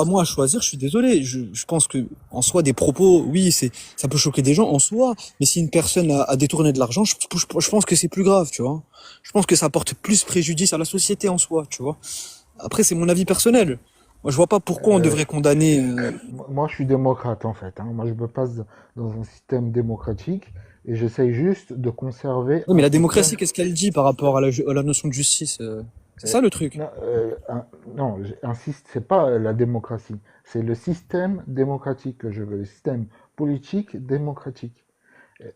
S2: moi à choisir, je suis désolé. Je pense que en soi des propos, oui, ça peut choquer des gens en soi, mais si une personne a détourné de l'argent, je pense que c'est plus grave, tu vois. Je pense que ça porte plus préjudice à la société en soi, tu vois. Après, c'est mon avis personnel. Moi, je vois pas pourquoi on
S1: Euh,
S2: devrait condamner.
S1: Moi, je suis démocrate en fait, hein. Moi, je me passe dans un système démocratique et j'essaye juste de conserver
S2: Oui, mais
S1: un
S2: la
S1: système.
S2: démocratie, qu'est-ce qu'elle dit par rapport à à la notion de justice? C'est
S1: Euh,
S2: ça le truc.
S1: non, non, j'insiste, c'est pas la démocratie, c'est le système démocratique que je veux, le système politique démocratique.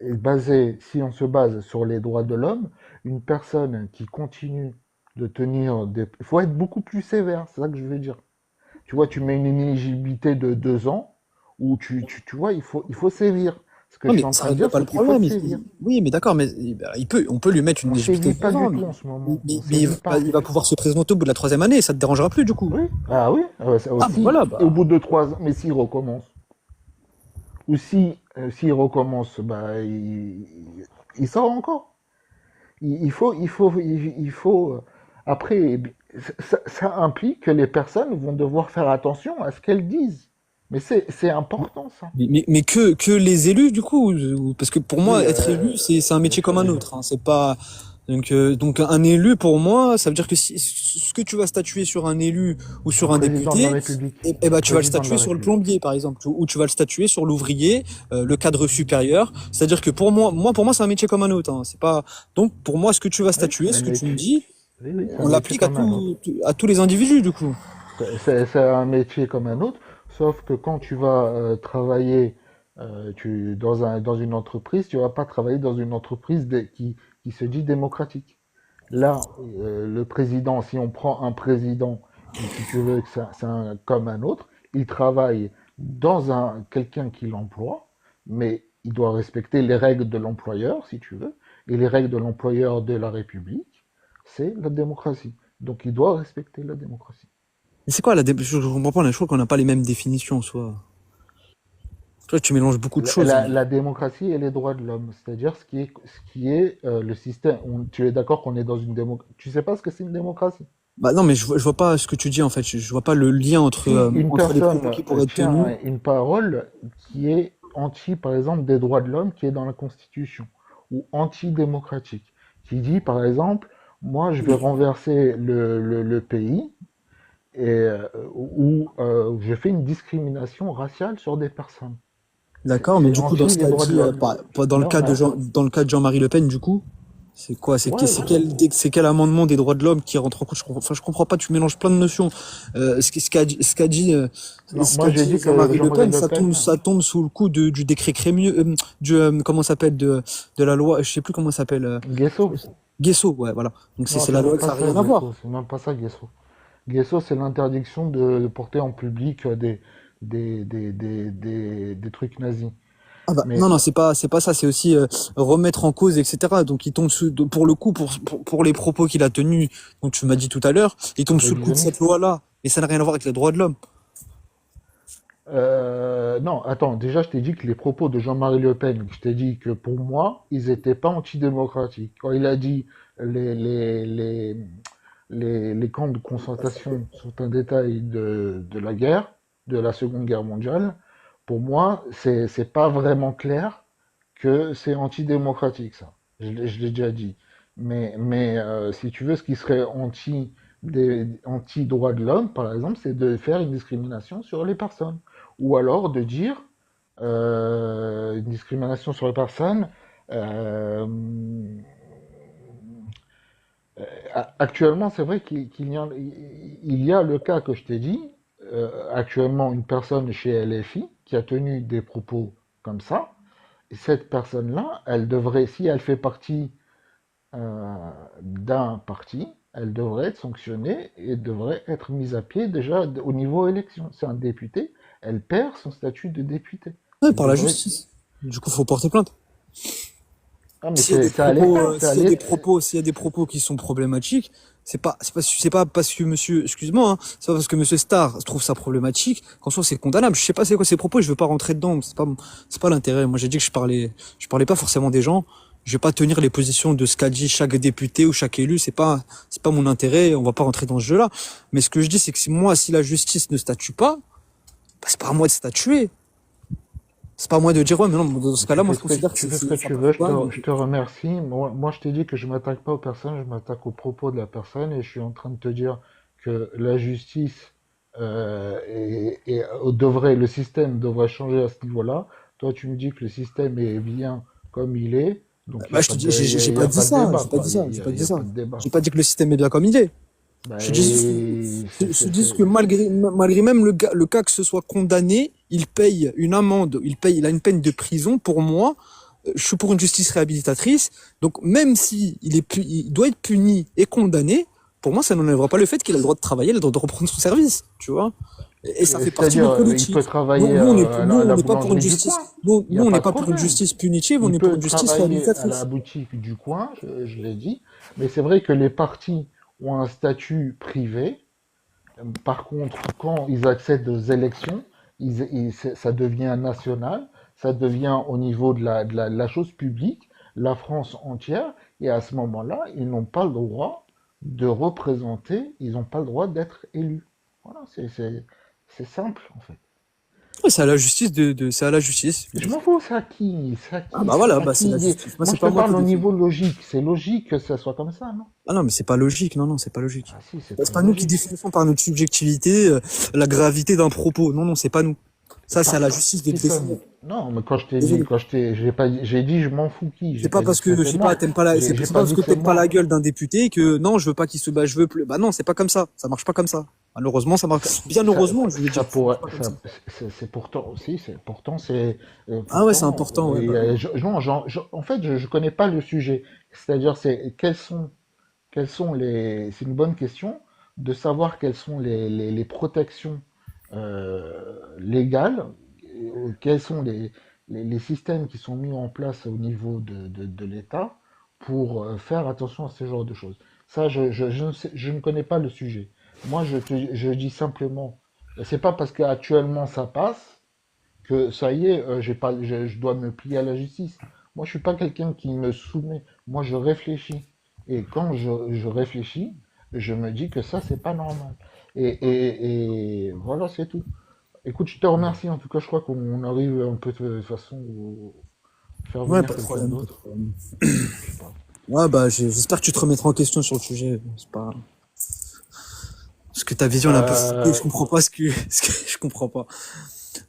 S1: Et basé, si on se base sur les droits de l'homme, une personne qui continue de tenir des... Il faut être beaucoup plus sévère, c'est ça que je veux dire. Tu vois, tu mets une inéligibilité de 2 ans, où tu vois, il faut sévir. Ce que
S2: Non,
S1: je
S2: mais
S1: suis en
S2: ça
S1: train de
S2: règle
S1: dire,
S2: pas le
S1: c'est qu'il faut
S2: problème.
S1: sévir.
S2: Oui, mais d'accord, mais on peut lui mettre une
S1: On
S2: éligibilité
S1: sévit
S2: de
S1: pas
S2: 2
S1: du
S2: ans,
S1: tout en ce moment. On
S2: mais
S1: sévit pas.
S2: il va pouvoir se présenter au bout de la troisième année, ça te dérangera plus du coup.
S1: Oui, ah oui, ça
S2: Ah, bah
S1: aussi,
S2: voilà,
S1: au
S2: bah.
S1: bout de 3 ans, mais s'il recommence, ou si, s'il recommence, bah, il sort encore. Après, ça implique que les personnes vont devoir faire attention à ce qu'elles disent. Mais c'est important, ça.
S2: Mais que les élus, du coup, parce que pour moi,
S1: Oui,
S2: être élu, c'est un
S1: bien
S2: métier comme
S1: sûr,
S2: un autre, hein, c'est pas, donc un élu, pour moi, ça veut dire que si, ce que tu vas statuer sur un élu ou
S1: un
S2: sur un
S1: président de la
S2: député,
S1: République.
S2: bah, tu vas le
S1: Président de
S2: statuer
S1: la
S2: sur le
S1: République.
S2: plombier, par exemple, ou tu vas le statuer sur l'ouvrier, le cadre supérieur. C'est-à-dire que pour moi, c'est un métier comme un autre, hein, c'est pas, donc, pour moi, ce que tu vas
S1: Oui,
S2: statuer,
S1: c'est un
S2: ce que tu me
S1: métier.
S2: dis,
S1: Oui, oui, c'est un
S2: on
S1: métier
S2: l'applique
S1: comme un autre.
S2: à tous les individus, du coup.
S1: C'est un métier comme un autre, sauf que quand tu vas travailler dans une entreprise, tu vas pas travailler dans une entreprise qui se dit démocratique. Là, le président, si on prend un président qui, si tu veux, comme un autre, il travaille dans quelqu'un qui l'emploie, mais il doit respecter les règles de l'employeur, si tu veux, et les règles de l'employeur de la République, c'est la démocratie. Donc il doit respecter la démocratie.
S2: Mais c'est quoi je comprends pas, je trouve qu'on n'a pas les mêmes définitions, en soi. Toi, tu mélanges beaucoup de
S1: La,
S2: choses.
S1: la- la démocratie et les droits de l'homme, c'est-à-dire ce qui est le système. Tu es d'accord qu'on est dans une démocratie. Tu sais pas ce que c'est une démocratie?
S2: Bah non, mais je vois pas ce que tu dis en fait. Je vois pas le lien
S1: Si une
S2: entre les propos
S1: personne
S2: qui pourraient être tenus.
S1: tient une parole qui est anti, par exemple, des droits de l'homme qui est dans la Constitution, ou anti-démocratique, qui dit, par exemple, moi, je vais renverser le pays, ou je fais une discrimination raciale sur des personnes. C'est
S2: D'accord, mais
S1: c'est
S2: du coup, dans
S1: anti
S2: ce
S1: les
S2: cas
S1: droits de
S2: dit,
S1: l'homme.
S2: pas dans le
S1: Là,
S2: cas dans le cas de Jean-Marie Le Pen, du coup, c'est quoi?
S1: ouais,
S2: C'est quel amendement des droits de l'homme qui rentre en compte? Je comprends pas. Tu mélanges plein de notions.
S1: non,
S2: Ce
S1: moi
S2: qu'a
S1: j'ai
S2: dit
S1: dit que
S2: Jean-Marie Le
S1: Jean-Marie
S2: Pen,
S1: Le Pen,
S2: ça tombe sous le coup du décret Crémieux, comment ça s'appelle de la loi, je sais plus comment ça s'appelle.
S1: Guesso.
S2: Guesso, ouais, voilà. Donc
S1: Non,
S2: c'est
S1: c'est
S2: la
S1: même
S2: loi que
S1: pas
S2: ça n'a
S1: ça,
S2: rien à voir.
S1: Guesso. C'est même pas ça, Guesso. Guesso, c'est l'interdiction de porter en public des trucs nazis.
S2: Ah bah,
S1: Mais
S2: c'est pas ça, c'est aussi remettre en cause, etc. Donc il tombe pour le coup, pour les propos qu'il a tenus, donc tu m'as dit tout à l'heure, il tombe sous le coup de cette
S1: extrémistes.
S2: loi-là. Mais ça n'a rien à voir avec les droits de l'homme.
S1: Non, attends, déjà je t'ai dit que les propos de Jean-Marie Le Pen, je t'ai dit que pour moi, ils n'étaient pas antidémocratiques. Quand il a dit les, les, les, les camps de concentration sont un détail de la guerre, de la Seconde Guerre mondiale, pour moi, c'est pas vraiment clair que c'est antidémocratique, ça. Je l'ai déjà dit. Mais si tu veux, ce qui serait anti-droit de l'homme, par exemple, c'est de faire une discrimination sur les personnes. Ou alors de dire une discrimination sur les personnes. euh, Actuellement, c'est vrai qu'il y a le cas que je t'ai dit. Actuellement, une personne chez LFI qui a tenu des propos comme ça. Et cette personne-là, elle devrait, si elle fait partie d'un parti, elle devrait être sanctionnée et devrait être mise à pied déjà au niveau élection. C'est un député, elle perd son statut de député.
S2: Ouais,
S1: Elle
S2: par la
S1: devrait.
S2: justice. Du coup, faut porter plainte.
S1: Ah, mais c'est à l'État, c'est à l'État.
S2: S'il y a des propos qui sont problématiques, c'est pas parce que monsieur, excuse-moi, hein, c'est pas parce que monsieur Star trouve ça problématique qu'en soi c'est condamnable. Je sais pas c'est quoi ses propos, je veux pas rentrer dedans, c'est pas l'intérêt. Moi, j'ai dit que je parlais pas forcément des gens. Je vais pas tenir les positions de ce qu'a dit chaque député ou chaque élu, c'est pas mon intérêt, on va pas rentrer dans ce jeu-là. Mais ce que je dis, c'est que si la justice ne statue pas, bah, c'est pas à moi de statuer. C'est pas à moi de dire, ouais, mais non, dans ce cas-là,
S1: Tu
S2: moi,
S1: fais
S2: je
S1: ce que
S2: considère que
S1: tu fais ce que
S2: ça
S1: tu
S2: passe
S1: veux,
S2: pas.
S1: je te remercie. Moi, je t'ai dit que je m'attaque pas aux personnes, je m'attaque aux propos de la personne et je suis en train de te dire que la justice le système devrait changer à ce niveau-là. Toi, tu me dis que le système est bien comme il est, donc il n'y
S2: Bah,
S1: a
S2: je
S1: pas
S2: te
S1: de,
S2: dis,
S1: il y a, il
S2: j'ai
S1: y
S2: pas
S1: a
S2: dit
S1: pas de
S2: ça,
S1: débat, quoi. Il
S2: j'ai
S1: y
S2: pas
S1: a,
S2: dit
S1: il y a
S2: ça.
S1: pas de débat.
S2: J'ai pas dit que le système est bien comme il est.
S1: Bah,
S2: Se disent, se disent que malgré même le cas que ce soit condamné, il paye une amende, il a une peine de prison. Pour moi, je suis pour une justice réhabilitatrice. Donc, même si il doit être puni et condamné, pour moi, ça n'enlèvera pas le fait qu'il a le droit de travailler, il a le droit de reprendre son service, tu vois. Et ça fait partie de
S1: C'est-à-dire,
S2: notre
S1: il peut
S2: politique.
S1: travailler
S2: Nous,
S1: à
S2: on
S1: la
S2: n'est pas pour une
S1: boulangerie du
S2: justice,
S1: coin. Il n'y
S2: nous,
S1: a
S2: on
S1: pas
S2: n'est
S1: de
S2: pas pour une
S1: problème.
S2: justice punitive, on
S1: Il
S2: est pour
S1: peut
S2: une justice
S1: travailler à la
S2: réhabilitatrice.
S1: boutique du coin, je l'ai dit. Mais c'est vrai que les partis ont un statut privé. Par contre, quand ils accèdent aux élections, ça devient national, ça devient au niveau de la chose publique, la France entière, et à ce moment-là, ils n'ont pas le droit de représenter, ils n'ont pas le droit d'être élus. Voilà, c'est simple en fait.
S2: Ouais, c'est à la justice c'est à la justice.
S1: Je m'en fous, c'est à qui? C'est à
S2: Ah
S1: qui?
S2: bah voilà,
S1: C'est à
S2: bah c'est la
S1: qui?
S2: justice. Moi,
S1: Moi,
S2: c'est
S1: je te
S2: pas moi qui
S1: parle au
S2: décide.
S1: niveau logique. C'est logique que ça soit comme ça, non?
S2: Ah non, mais c'est pas logique. Non, non, c'est pas logique.
S1: Ah si, c'est
S2: C'est
S1: très
S2: pas nous qui
S1: logique.
S2: définissons par notre subjectivité la gravité d'un propos. Non, non, c'est pas nous. Ça, c'est à la
S1: Par
S2: justice de
S1: qui
S2: le
S1: ça?
S2: définir.
S1: Non, mais quand je t'ai dit,
S2: Désolé.
S1: quand je t'ai, j'ai pas, j'ai dit je m'en fous qui, j'ai
S2: C'est pas
S1: pas dit
S2: parce
S1: que
S2: que, je
S1: c'était
S2: sais pas,
S1: moi.
S2: t'aimes pas la,
S1: J'ai
S2: c'est pas
S1: pas
S2: parce
S1: dit
S2: que
S1: que c'est
S2: t'aimes pas la
S1: moi.
S2: gueule d'un député que non, je veux pas qu'il se bat, je veux plus. Bah non, c'est pas comme ça. Ça marche pas comme ça. Malheureusement, ça
S1: Ça,
S2: marche. Bien
S1: ça,
S2: heureusement, je veux
S1: ça
S2: dire, ça
S1: pourrait,
S2: marche pas comme
S1: ça,
S2: ça.
S1: c'est pourtant aussi, pourtant c'est,
S2: Ah ouais, c'est
S1: pourtant,
S2: important, ouais, bah.
S1: non, en fait, je connais pas le sujet. C'est-à-dire, c'est c'est une bonne question de savoir quelles sont les protections légales, quels sont les systèmes qui sont mis en place au niveau de l'État pour faire attention à ce genre de choses. Ça, je ne connais pas le sujet. Moi, je dis simplement, c'est pas parce qu'actuellement ça passe que ça y est, j'ai pas, je dois me plier à la justice. Moi, je suis pas quelqu'un qui me soumet. Moi, je réfléchis. Et quand je réfléchis, je me dis que ça, c'est pas normal. Et voilà, c'est tout. Écoute, je te remercie. En tout cas, je crois qu'on arrive un peu de façon à faire
S2: Ouais,
S1: venir
S2: pas de
S1: quelqu'un
S2: problème, pas de
S1: d'autre.
S2: problème.
S1: Je sais pas.
S2: Ouais, bah, j'espère que tu te remettras en question sur le sujet. Bon, c'est pas, parce que ta vision elle est un peu floutée, je
S1: Euh,
S2: comprends pas je comprends pas.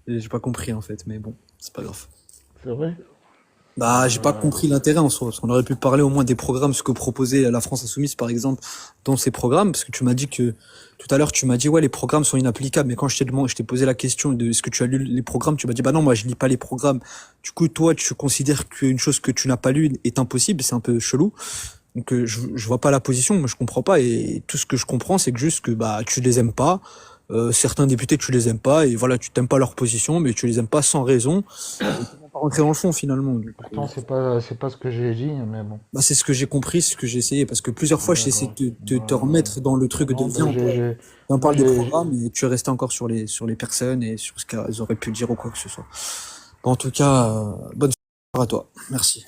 S2: J'ai pas compris, en fait, mais bon, c'est pas grave.
S1: c'est vrai.
S2: Bah, j'ai pas
S1: Euh,
S2: compris l'intérêt en soi, parce qu'on aurait pu parler au moins des programmes, ce que proposait la France Insoumise, par exemple, dans ces programmes, parce que tu m'as dit que, tout à l'heure, tu m'as dit, ouais, les programmes sont inapplicables, mais quand je t'ai posé la question de est-ce que tu as lu les programmes, tu m'as dit, bah non, moi, je lis pas les programmes. Du coup, toi, tu considères qu'une chose que tu n'as pas lue est impossible, c'est un peu chelou. Donc, je vois pas la position, moi, je comprends pas, et tout ce que je comprends, c'est que juste que, bah, tu les aimes pas. Certains députés, tu les aimes pas, et voilà, tu t'aimes pas leur position, mais tu les aimes pas sans raison. Et tu vas pas rentrer dans le fond, finalement. Donc,
S1: pourtant, c'est pas ce que j'ai dit, mais bon.
S2: bah, c'est ce que j'ai compris, ce que j'ai essayé, parce que plusieurs fois, j'ai essayé
S1: D'accord.
S2: te remettre dans le truc de
S1: Non,
S2: viens,
S1: ben
S2: on
S1: moi
S2: parle des programmes, et tu es resté encore sur les personnes et sur ce qu'elles auraient pu dire ou quoi que ce soit. Bon, en tout cas, bonne soirée à toi. Merci.